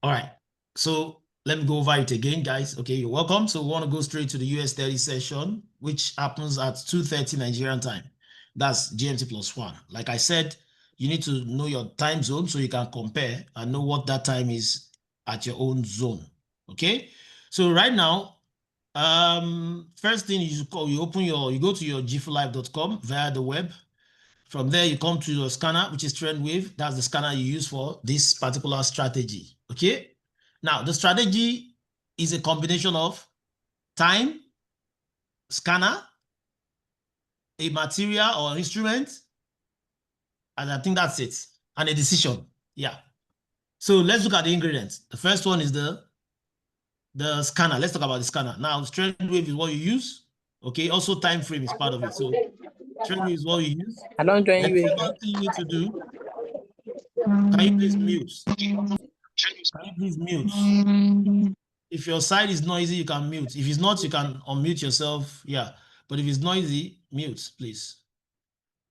All right. So let me go over it again, guys. Okay, you're welcome. So we want to go straight to the US30 session, which happens at 2:30 Nigerian time. That's GMT +1. Like I said, you need to know your time zone so you can compare and know what that time is at your own zone. Okay. So right now, first thing you go to your jifulive.com via the web. From there, you come to your scanner, which is Trend Wave. That's the scanner you use for this particular strategy. Okay. Now, the strategy is a combination of time, scanner, a material or instrument, and I think that's it. And a decision. Yeah. So let's look at the ingredients. The first one is the scanner. Let's talk about the scanner. Now, Trend Wave is what you use. Okay. Also, time frame is part of it. So Trend Wave is what you use. I don't join Then you the again. first thing you need to do, can you please mute? Can you please mute? If your side is noisy, you can mute. If it's not, you can unmute yourself. Yeah. But if it's noisy, mute, please.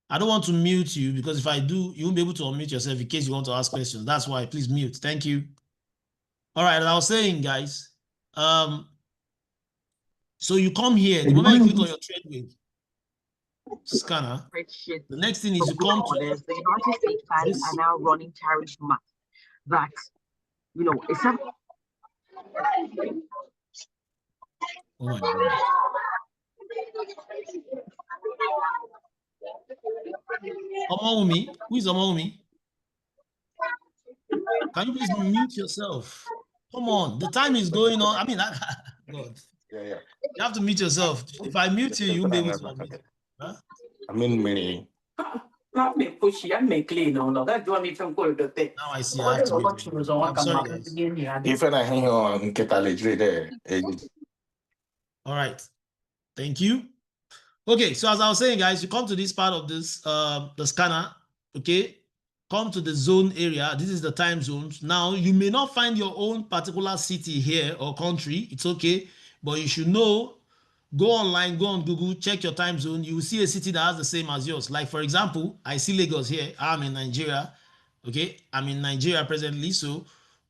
I don't want to mute you because if I do, you won't be able to unmute yourself in case you want to ask questions. That's why, please mute. Thank you. All right. As I was saying, guys, so you come here. The moment you click on your Trend Wave scanner, the next thing is you come to the United States fans are now running tariff math that, it's a oh my goodness. Omoumi, who is Omoumi? Can you please mute yourself? Come on, the time is going on. I mean, God. Yeah. You have to mute yourself. If I mute you, you won't be able to unmute. Huh? I mean, me. Now I see. I have to mute. I'm sorry, guys. If I hang on, get a there. All right. Thank you. Okay, so as I was saying, guys, you come to this part of this the scanner. Okay, come to the zone area. This is the time zones. Now you may not find your own particular city here or country. It's okay, but you should know. Go online, go on Google, check your time zone. You will see a city that has the same as yours. Like, for example, I see Lagos here. I'm in Nigeria. Okay, I'm in Nigeria presently. So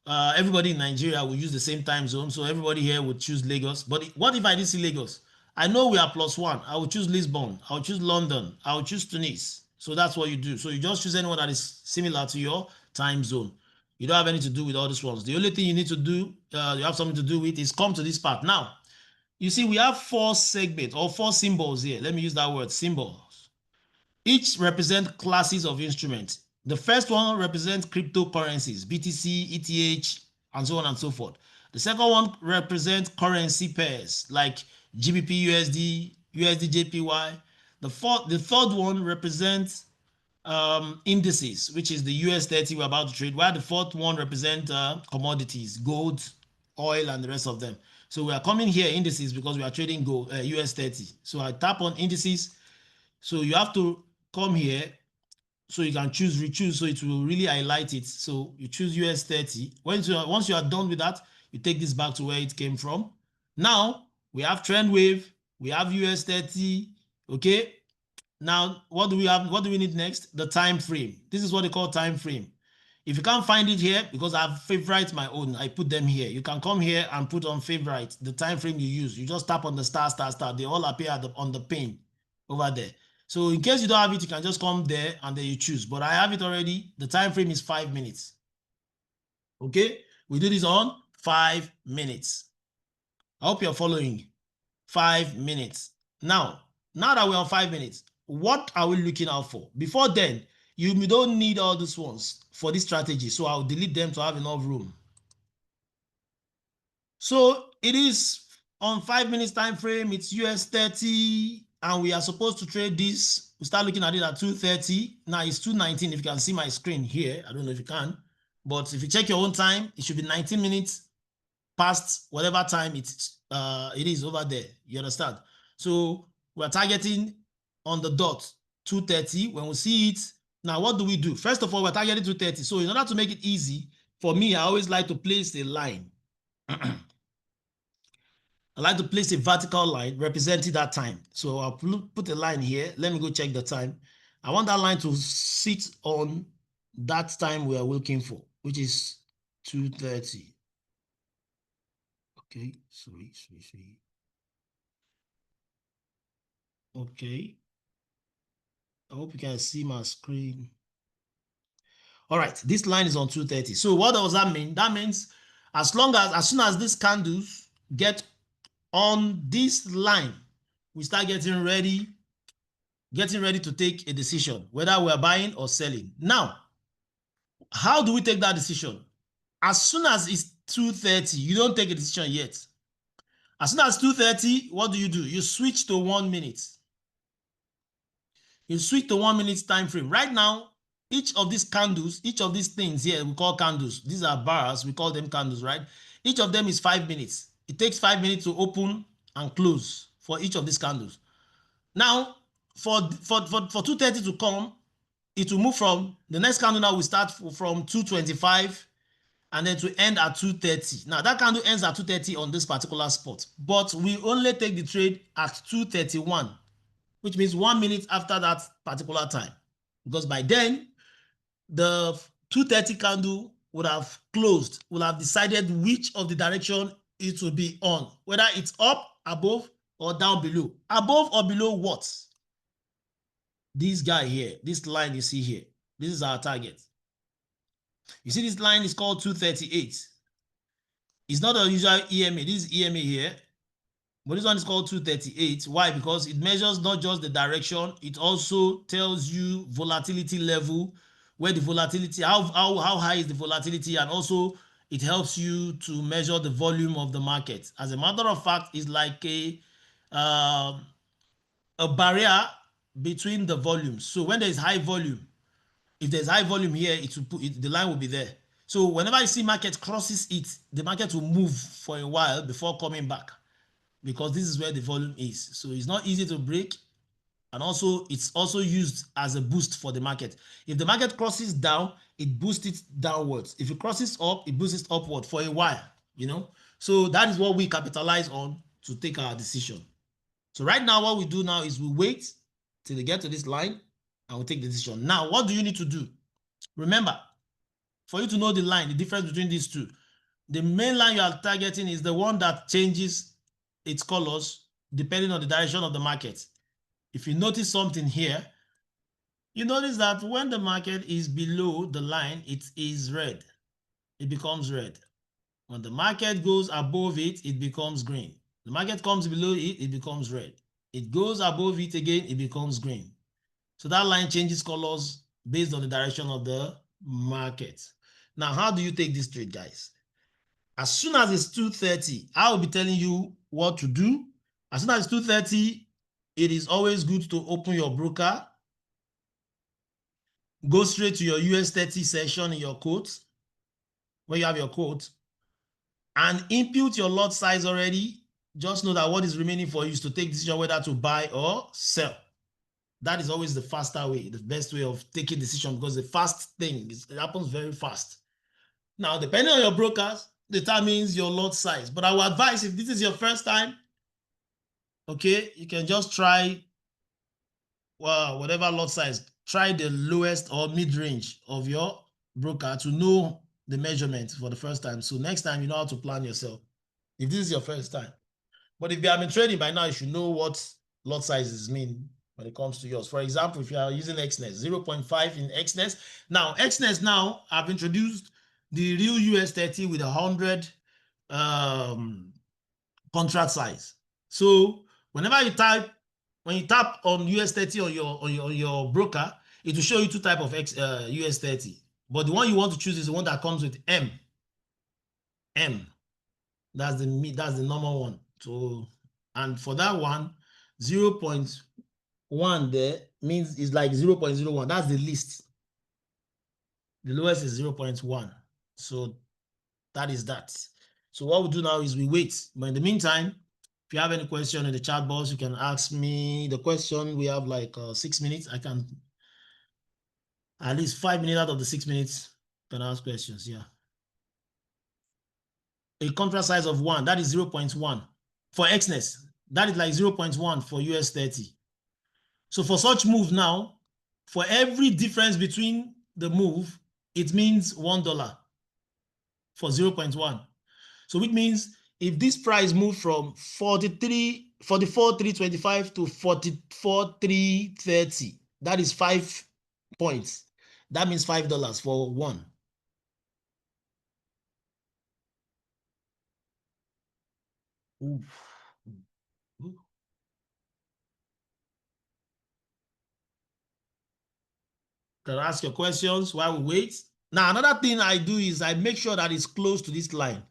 everybody in Nigeria will use the same time zone. So everybody here would choose Lagos. But what if I didn't see Lagos? I know we are +1. I will choose Lisbon. I will choose London. I will choose Tunis. So that's what you do. So you just choose anyone that is similar to your time zone. You don't have anything to do with all these ones. The only thing you need to do, you have something to do with, is come to this part. Now, you see, we have 4 segments or 4 symbols here. Let me use that word, symbols. Each represent classes of instruments. The first one represents cryptocurrencies, BTC, ETH, and so on and so forth. The second one represents currency pairs like GBP, USD, USD, JPY. The third one represents indices, which is the US30 we're about to trade, while the fourth one represents commodities, gold, oil, and the rest of them. So we are coming here indices because we are trading gold, US30. So I tap on indices. So you have to come here so you can re-choose, so it will really highlight it. So you choose US30. Once you are done with that, you take this back to where it came from. Now we have Trend Wave, we have US30. Okay. Now what do we have? What do we need next? The time frame. This is what they call time frame. If you can't find it here, because I've favorite my own, I put them here. You can come here and put on favorite the time frame you use. You just tap on the star. They all appear on the pane over there. So in case you don't have it, you can just come there and then you choose. But I have it already. The time frame is 5 minutes. Okay, we do this on 5 minutes. I hope you're following. 5 minutes. Now that we're on 5 minutes, what are we looking out for? Before then, you don't need all these ones for this strategy. So I'll delete them to have enough room. So it is on 5 minutes time frame. It's US30, and we are supposed to trade this. We start looking at it at 2:30. Now it's 2:19. If you can see my screen here, I don't know if you can, but if you check your own time, it should be 19 minutes past whatever time it is over there. You understand? So we're targeting on the dot 2:30. When we see it, now what do we do? First of all, we're targeting 2:30. So in order to make it easy for me, I always like to place a line. I like to place a vertical line representing that time. So I'll put a line here. Let me go check the time. I want that line to sit on that time we are looking for, which is 230. Okay, sorry. Okay. I hope you can see my screen. All right, this line is on 230. So what does that mean? That means as soon as these candles get on this line, we start getting ready to take a decision, whether we're buying or selling. Now, how do we take that decision? As soon as it's 230, you don't take a decision yet. As soon as 230, what do? You switch to 1 minute. You switch to 1 minute time frame. Right now, each of these candles, each of these things here, we call candles. These are bars, we call them candles, right? Each of them is 5 minutes. It takes 5 minutes to open and close for each of these candles. Now, for 230 to come, it will move from the next candle. Now we start from 225 and then to end at 230. Now that candle ends at 230 on this particular spot, but we only take the trade at 231, which means 1 minute after that particular time, because by then the 230 candle would have closed, would have decided which of the direction it will be on, whether it's up, above, or down below. Above or below what? This guy here, this line you see here, this is our target. You see this line is called 238. It's not a usual EMA. This is EMA here, but this one is called 238. Why? Because it measures not just the direction, it also tells you volatility level, where the volatility, how high is the volatility, and also it helps you to measure the volume of the market. As a matter of fact, it's like a barrier between the volumes. So when there is high volume, if there's high volume here, the line will be there. So whenever you see market crosses it, the market will move for a while before coming back, because this is where the volume is. So it's not easy to break, and also it's also used as a boost for the market. If the market crosses down, it boosts it downwards. If it crosses up, it boosts it upward for a while, you know. So that is what we capitalize on to take our decision. So right now, what we do now is we wait till they get to this line and we take the decision. Now, what do you need to do? Remember, for you to know the line, the difference between these two, the main line you are targeting is the one that changes its colors depending on the direction of the market. If you notice something here, you notice that when the market is below the line, it is red. It becomes red. When the market goes above it, it becomes green. The market comes below it, it becomes red. It goes above it again, it becomes green. So that line changes colors based on the direction of the market. Now, how do you take this trade, guys? As soon as it's 230, I will be telling you what to do. As soon as it's 230, it is always good to open your broker, go straight to your US30 session in your quote, where you have your quote, and input your lot size already. Just know that what is remaining for you is to take decision whether to buy or sell. That is always the faster way, the best way of taking decision, because the fast thing it happens very fast. Now, depending on your brokers, determines your lot size. But I would advise, if this is your first time, okay, you can just try whatever lot size. Try the lowest or mid-range of your broker to know the measurement for the first time. So next time you know how to plan yourself, if this is your first time. But if you have been trading by now, you should know what lot sizes mean when it comes to yours. For example, if you are using XNES, 0.5 in XNES. Now, XNES now, I've introduced the real US30 with 100 contract size. So whenever you type, when you tap on US30 on your broker, it will show you two type of US30. But the one you want to choose is the one that comes with M. That's the normal one. So, and for that one, 0.1 there means it's like 0.01. That's the least. The lowest is 0.1. So that is that. So what we do now is we wait. But in the meantime, if you have any question in the chat box, you can ask me the question. We have like 6 minutes. I can at least 5 minutes out of the 6 minutes can ask questions. Yeah. A contract size of 1, that is 0.1 for XNES. That is like 0.1 for US30. So for such move now, for every difference between the move, it means $1. for 0.1. So which means if this price moved from 44,325 to 44,330, that is 5 points. That means $5 for one. Ooh. Ooh. Can I ask your questions while we wait? Now, another thing I do is I make sure that it's close to this line.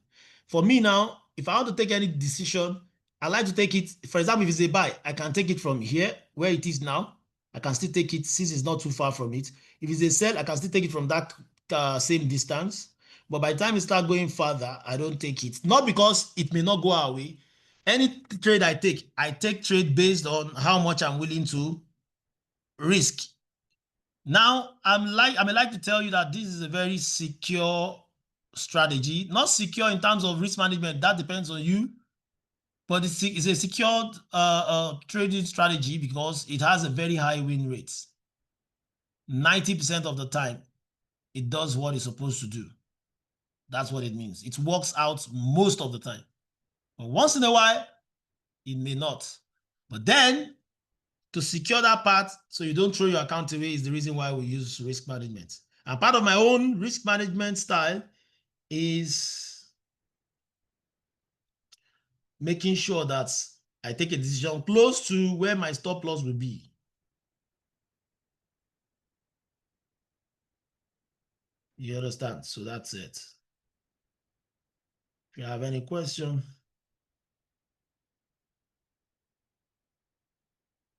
For me now, if I want to take any decision, I like to take it, for example, if it's a buy, I can take it from here, where it is now. I can still take it since it's not too far from it. If it's a sell, I can still take it from that same distance. But by the time it starts going further, I don't take it. Not because it may not go away. Any trade I take trade based on how much I'm willing to risk. Now, I may like to tell you that this is a very secure strategy. Not secure in terms of risk management. That depends on you. But it's a secured trading strategy because it has a very high win rate. 90% of the time, it does what it's supposed to do. That's what it means. It works out most of the time. But once in a while, it may not. But then, to secure that part so you don't throw your account away is the reason why we use risk management. And part of my own risk management style is making sure that I take a decision close to where my stop loss will be. You understand? So that's it. If you have any question,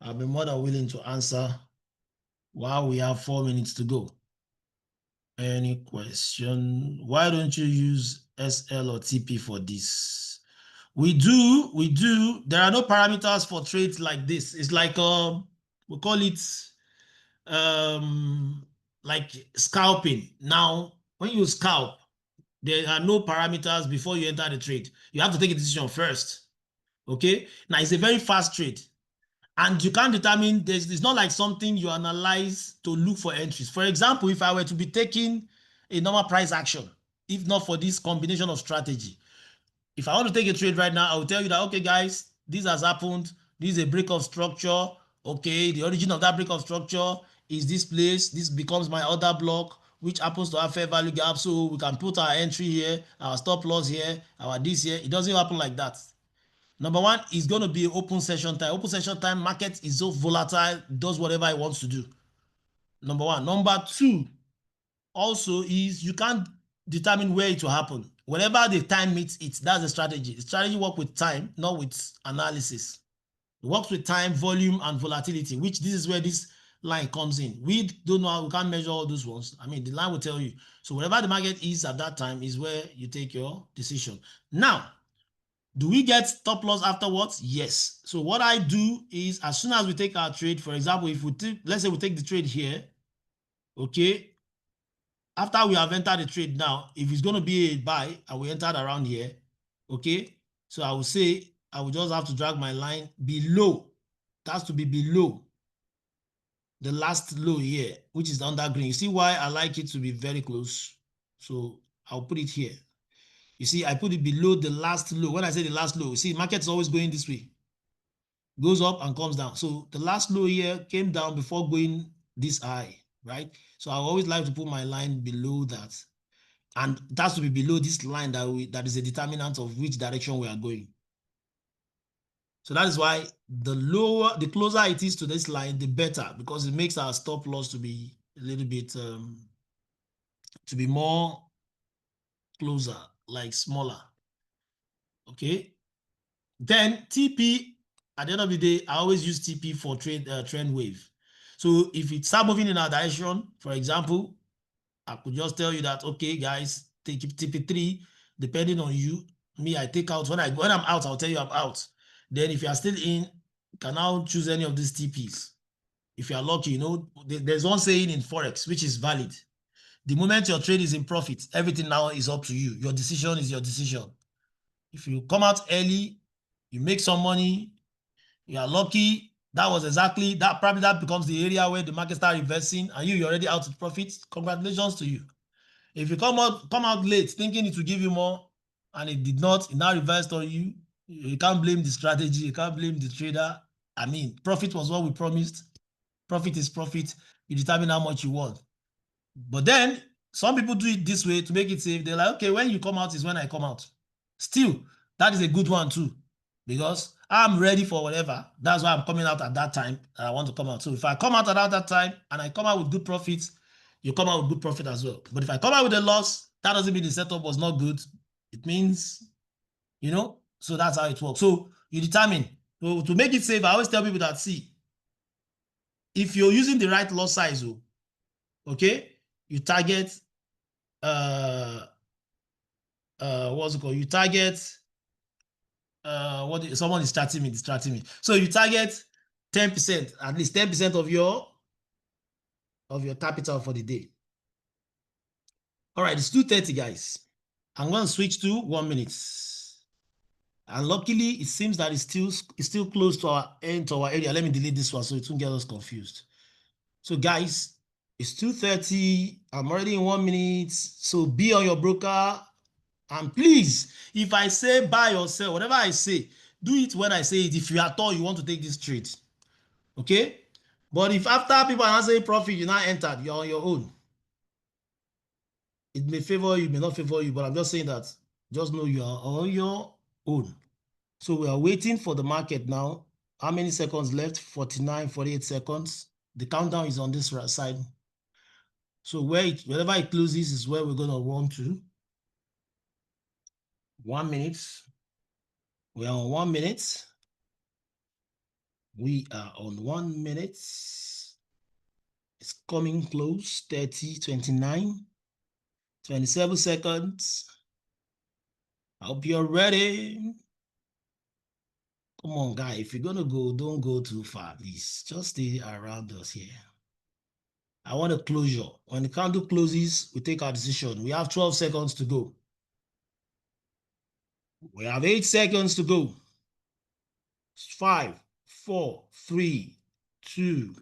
I'll be more than willing to answer while we have 4 minutes to go. Any question? Why don't you use SL or TP for this? We do. There are no parameters for trades like this. It's like we call it like scalping. Now, when you scalp, there are no parameters before you enter the trade. You have to take a decision first. Okay. Now it's a very fast trade. And you can't determine, it's not like something you analyze to look for entries. For example, if I were to be taking a normal price action, if not for this combination of strategy, if I want to take a trade right now, I will tell you that, okay, guys, this has happened. This is a break of structure. Okay, the origin of that break of structure is this place. This becomes my order block, which happens to have fair value gap. So we can put our entry here, our stop loss here, our this here. It doesn't happen like that. Number one is going to be open session time. Open session time, market is so volatile, does whatever it wants to do. Number one. Number two also is you can't determine where it will happen. Whenever the time meets it, that's the strategy. The strategy works with time, not with analysis. It works with time, volume, and volatility, which this is where this line comes in. We don't know, we can't measure all those ones. I mean, the line will tell you. So wherever the market is at that time is where you take your decision. Now, do we get stop loss afterwards? Yes. So what I do is as soon as we take our trade, for example, if we let's say we take the trade here, okay, after we have entered the trade now, if it's going to be a buy and we entered around here, okay, so I will say I will just have to drag my line below. It has to be below the last low here, which is the under green. You see why I like it to be very close? So I'll put it here. You see, I put it below the last low. When I say the last low, you see, market is always going this way. Goes up and comes down. So the last low here came down before going this high, right? So I always like to put my line below that. And it has to be below this line that is a determinant of which direction we are going. So that is why the closer it is to this line, the better, because it makes our stop loss to be a little bit, to be more closer, like smaller. Okay. Then TP, at the end of the day, I always use TP for trend wave. So if it start moving in our direction, for example, I could just tell you that, okay, guys, take TP3, depending on you. Me, I take out, when I'm out, I'll tell you I'm out. Then if you are still in, you can now choose any of these TPs. If you are lucky, you know, there's one saying in Forex, which is valid. The moment your trade is in profit, everything now is up to you. Your decision is your decision. If you come out early, you make some money, you are lucky, that was exactly, probably that becomes the area where the market start reversing and you're already out with profits. Congratulations to you. If you come out late thinking it will give you more and it did not, it now reversed on you, you can't blame the strategy, you can't blame the trader. I mean, profit was what we promised. Profit is profit. You determine how much you want. But then some people do it this way to make it safe. They're like, okay, when you come out is when I come out. Still, that is a good one too, because I'm ready for whatever. That's why I'm coming out at that time and I want to come out. So if I come out at that time and I come out with good profits, you come out with good profit as well. But if I come out with a loss, that doesn't mean the setup was not good. It means, you know, so that's how it works. So you determine. So to make it safe, I always tell people that, see, if you're using the right loss size, okay, you target what's it called? You target someone is distracting me. So you target 10%, at least 10% of your capital for the day. All right, it's 2:30, guys. I'm going to switch to 1 minute. And luckily, it seems that it's still close to our area. Let me delete this one so it won't get us confused. So guys, it's 2:30. I'm already in 1 minute. So be on your broker. And please, if I say buy or sell, whatever I say, do it when I say it. If you at all you want to take this trade, okay? But if after people are not saying profit, you now entered, you're on your own. It may favor you, may not favor you, but I'm just saying that just know you are on your own. So we are waiting for the market now. How many seconds left? 49, 48 seconds. The countdown is on this right side. So wherever it closes is where we're going to run to. 1 minute. We are on 1 minute. We are on 1 minute. It's coming close. 30, 29, 27 seconds. I hope you're ready. Come on, guy. If you're going to go, don't go too far, please. Just stay around us here. I want a closure. When the candle closes, we take our decision. We have 12 seconds to go. We have 8 seconds to go. 5, 4, 3, 2,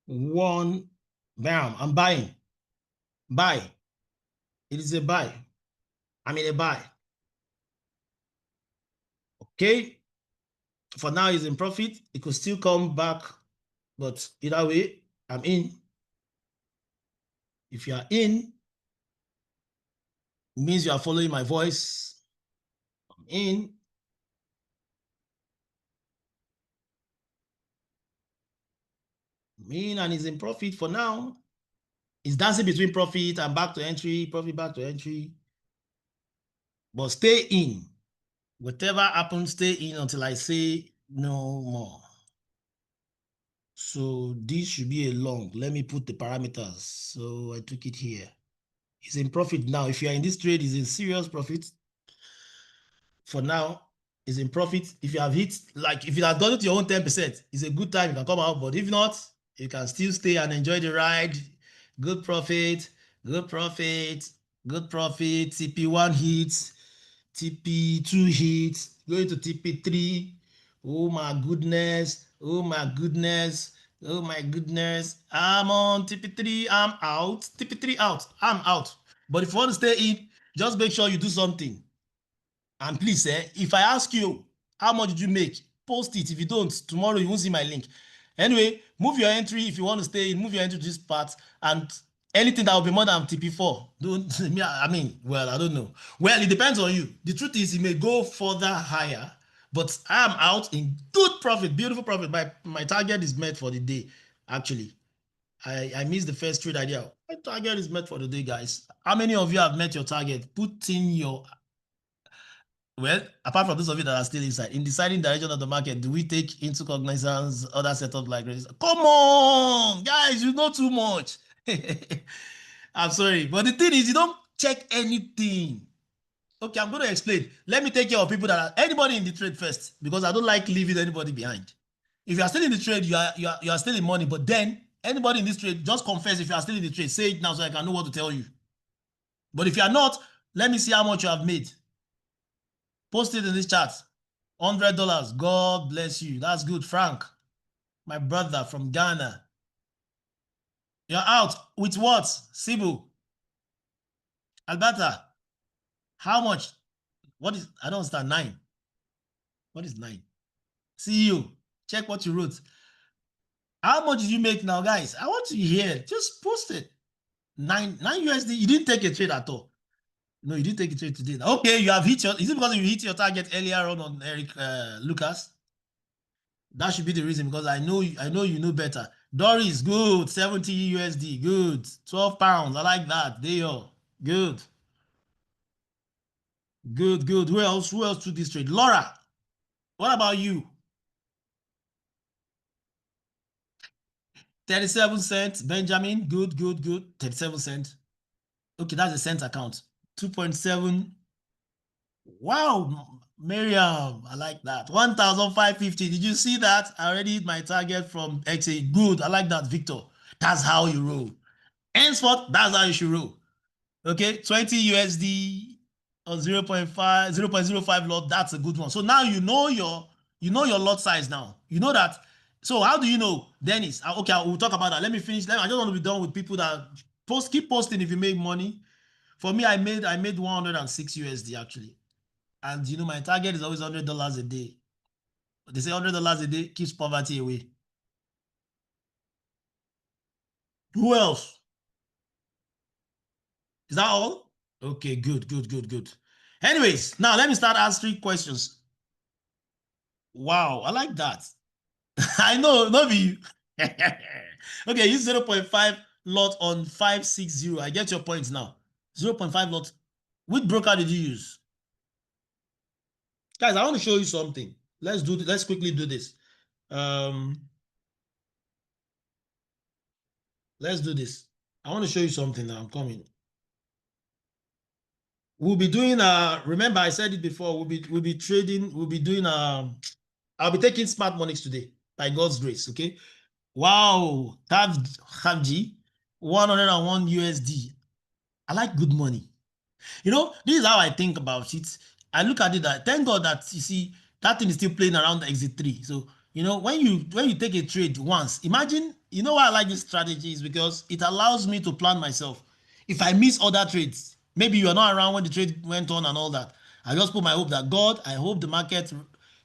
1. Bam. I'm buying. Buy. It is a buy. I'm in a buy. Okay. For now, it's in profit. It could still come back, but either way, I'm in. If you are in, it means you are following my voice. I'm in. I'm in and it's in profit for now. It's dancing between profit and back to entry, profit back to entry. But stay in. Whatever happens, stay in until I say no more. So this should be a long. Let me put the parameters. So I took it here. It's in profit now. If you are in this trade, it's in serious profit. For now, it's in profit. If you have hit, like if you have done it to your own 10%, it's a good time. You can come out. But if not, you can still stay and enjoy the ride. Good profit, good profit, good profit. TP1 hits, TP2 hits, going to TP3. Oh my goodness. Oh my goodness. Oh my goodness. I'm on TP3. I'm out. TP3 out. I'm out. But if you want to stay in, just make sure you do something. And please, if I ask you, how much did you make? Post it. If you don't, tomorrow you won't see my link. Anyway, move your entry if you want to stay in. Move your entry to this part. And anything that will be more than TP4, don't, I mean, well, I don't know. Well, it depends on you. The truth is, it may go further higher, but I am out in good profit, beautiful profit. My target is met for the day, actually. I missed the first trade idea. My target is met for the day, guys. How many of you have met your target? Put in your... Well, apart from those of you that are still inside, in deciding direction of the market, do we take into cognizance other setups like this? Come on, guys, you know too much. I'm sorry, but the thing is, you don't check anything. Okay, I'm going to explain. Let me take care of people that are anybody in the trade first, because I don't like leaving anybody behind. If you are still in the trade, you are still in money. But then anybody in this trade, just confess if you are still in the trade. Say it now so I can know what to tell you. But if you are not, let me see how much you have made. Post it in this chat. $100. God bless you. That's good, Frank. My brother from Ghana. You're out with what? Sibu. Alberta, how much? What is, I don't understand, 9. What is 9? CEO, check what you wrote. How much did you make now, guys? I want to hear. Just post it. 9 USD. You didn't take a trade at all. No, you didn't take a trade today. Okay, you have hit your. Is it because you hit your target earlier on Eric Lucas? That should be the reason, because I know you know better. Doris, good. 70 USD, good. 12 pounds. I like that. There you go. Good. Good, good. Who else? Who else took this trade? Laura, what about you? 37 cents. Benjamin, good, good, good. 37 cents. Okay, that's a cent account. 2.7. Wow, Miriam, I like that. 1,550. Did you see that? I already hit my target from XA. Good. I like that, Victor. That's how you roll. Henceforth, that's how you should roll. Okay, 20 USD or 0.5, 0.05 lot. That's a good one. So now you know your lot size now. You know that. So how do you know, Dennis? Okay, we'll talk about that. Let me finish. I just want to be done with people that keep posting if you make money. For me, I made 106 USD actually. And you know, my target is always $100 a day. They say $100 a day keeps poverty away. Who else? Is that all? Okay, good, good, good, good. Anyways, now let me start asking questions. Wow, I like that. I know, not you. Okay, use 0.5 lot on 560. I get your points now. 0.5 lot. Which broker did you use? Guys, I want to show you something. Let's quickly do this. Let's do this. I want to show you something now. I'm coming. We'll be doing remember I said it before, we'll be trading, we'll be doing I'll be taking smart monies today by God's grace. Okay. Wow, Havji, 101 USD. I like good money. You know, this is how I think about it. I look at it that thank God that you see that thing is still playing around the exit 3. So you know, when you take a trade once, imagine, you know why I like this strategy is because it allows me to plan myself. If I miss other trades, maybe you are not around when the trade went on and all that, I just put my hope that God, I hope the market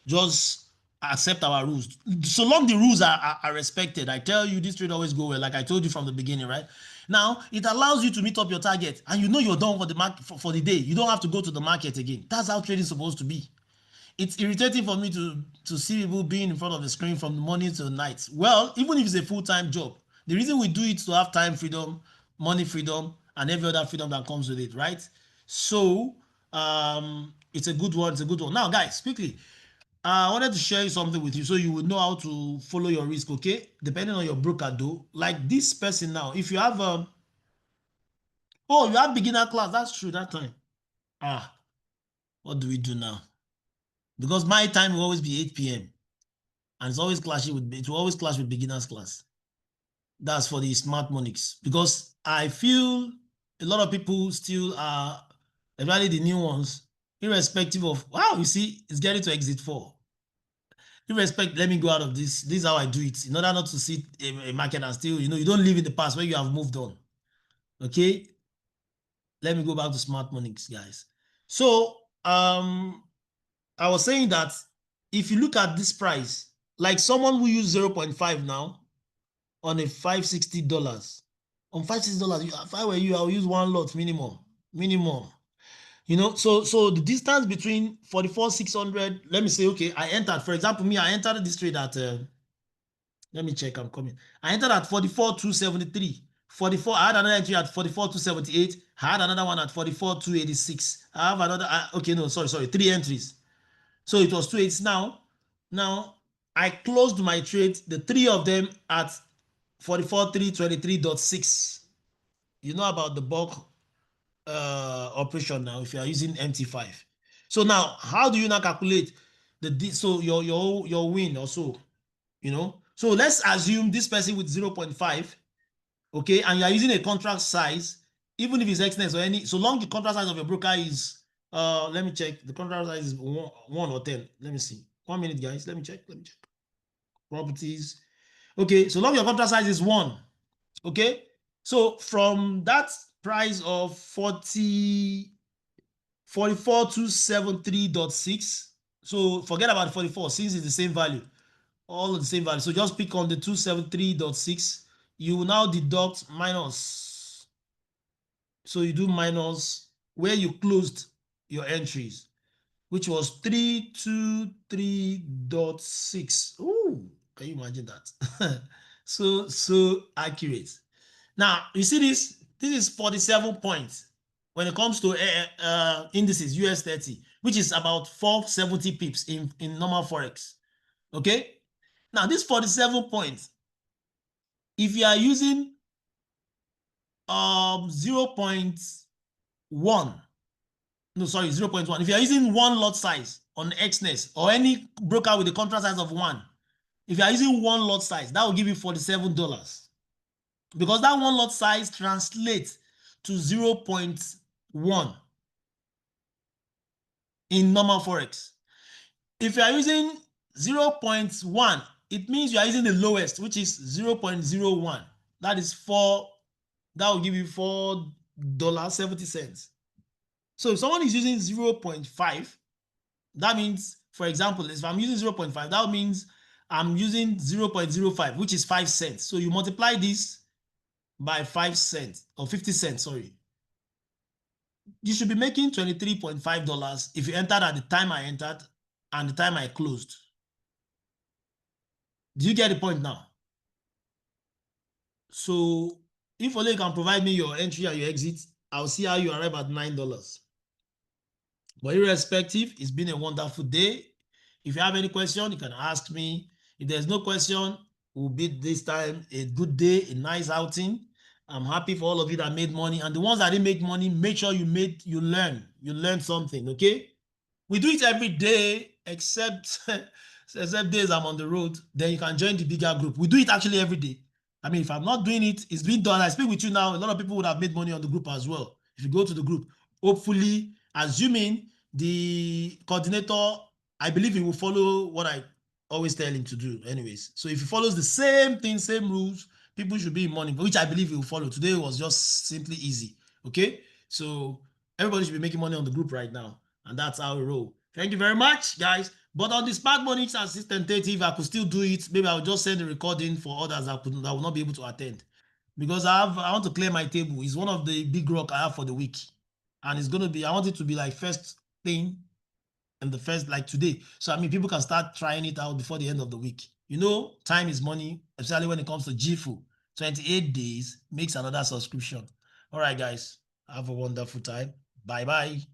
just accept our rules. So long the rules are respected, I tell you, this trade always go well, like I told you from the beginning, right? Now, it allows you to meet up your target and you know you're done for the market for the day. You don't have to go to the market again. That's how trading is supposed to be. It's irritating for me to see people being in front of the screen from the morning to the night. Well, even if it's a full-time job, the reason we do it is to have time freedom, money freedom, and every other freedom that comes with it, right? So, it's a good one. It's a good one. Now, guys, quickly, I wanted to share something with you so you would know how to follow your risk, okay? Depending on your broker, though. Like this person now, if you have oh, you have beginner class. That's true. That time. What do we do now? Because my time will always be 8 p.m. and it will always clash with beginners class. That's for the smart monies. Because I feel a lot of people still are, especially the new ones, irrespective of, wow, you see, it's getting to exit 4. Let me go out of this. This is how I do it. In order not to see a market and still, you know, you don't live in the past where you have moved on. Okay? Let me go back to smart monies, guys. So, I was saying that if you look at this price, like someone who use 0.5 now on a $560, on $560, if I were you, I'll use one lot minimum. You know, so the distance between 44,600, let me say, okay, I entered, for example, I entered this trade at, let me check, I'm coming. I entered at 44,273. 44, I had another entry at 44,278. I had another one at 44,286. I have another, okay, no, sorry, 3 entries. So it was 280 now. Now, I closed my trade, the 3 of them at 44,323.6. You know about the bulk operation now if you are using MT5. So now, how do you now calculate so your win also, you know? So let's assume this person with 0.5, okay, and you are using a contract size, even if it's excellent or any, so long the contract size of your broker is, let me check, the contract size is 1 or 10. Let me see. 1 minute, guys. Let me check. Properties. Okay, so long your contract size is 1. Okay, so from that price of 44,273.6. So forget about 44 since it's the same value, all of the same value. So just pick on the 273.6. You will now deduct minus. So you do minus where you closed your entries, which was 323.6. Oh, can you imagine that? so accurate. Now you see this is 47 points when it comes to indices US30, which is about 470 pips in normal forex. Okay, now this 47 points, if you are using 0.1, no, sorry, 0.1. If you are using one lot size on XNES or any broker with a contract size of 1, if you are using one lot size, that will give you $47. Because that one lot size translates to 0.1 in normal forex. If you are using 0.1, it means you are using the lowest, which is 0.01. That is that will give you $4.70. So if someone is using 0.5, that means, for example, if I'm using 0.5, that means I'm using 0.05, which is 5 cents. So you multiply this by 5 cents or 50 cents, sorry. You should be making $23.5 if you entered at the time I entered and the time I closed. Do you get the point now? So if only you can provide me your entry and your exit, I'll see how you arrive at $9. But irrespective, it's been a wonderful day. If you have any question, you can ask me. If there's no question, will be this time a good day, a nice outing. I'm happy for all of you that made money, and the ones that didn't make money, make sure you learn something. Okay, we do it every day except days I'm on the road. Then you can join the bigger group. We do it actually every day. I mean, if I'm not doing it, it's been done. I speak with you now. A lot of people would have made money on the group as well. If you go to the group, hopefully, assuming the coordinator, I believe he will follow what I always tell him to do anyways. So if he follows the same thing, same rules, people should be in money, which I believe he will follow. Today was just simply easy. Okay, so everybody should be making money on the group right now, and that's how we roll. Thank you very much, guys. But on the Spark Money Assistant, if I could still do it, maybe I'll just send a recording for others that will not be able to attend, because I want to clear my table. It's one of the big rock I have for the week, and it's gonna be, I want it to be like first thing and the first, like today. So I mean, people can start trying it out before the end of the week. You know, time is money, especially when it comes to Jifu. 28 days makes another subscription. All right, guys, have a wonderful time. Bye bye.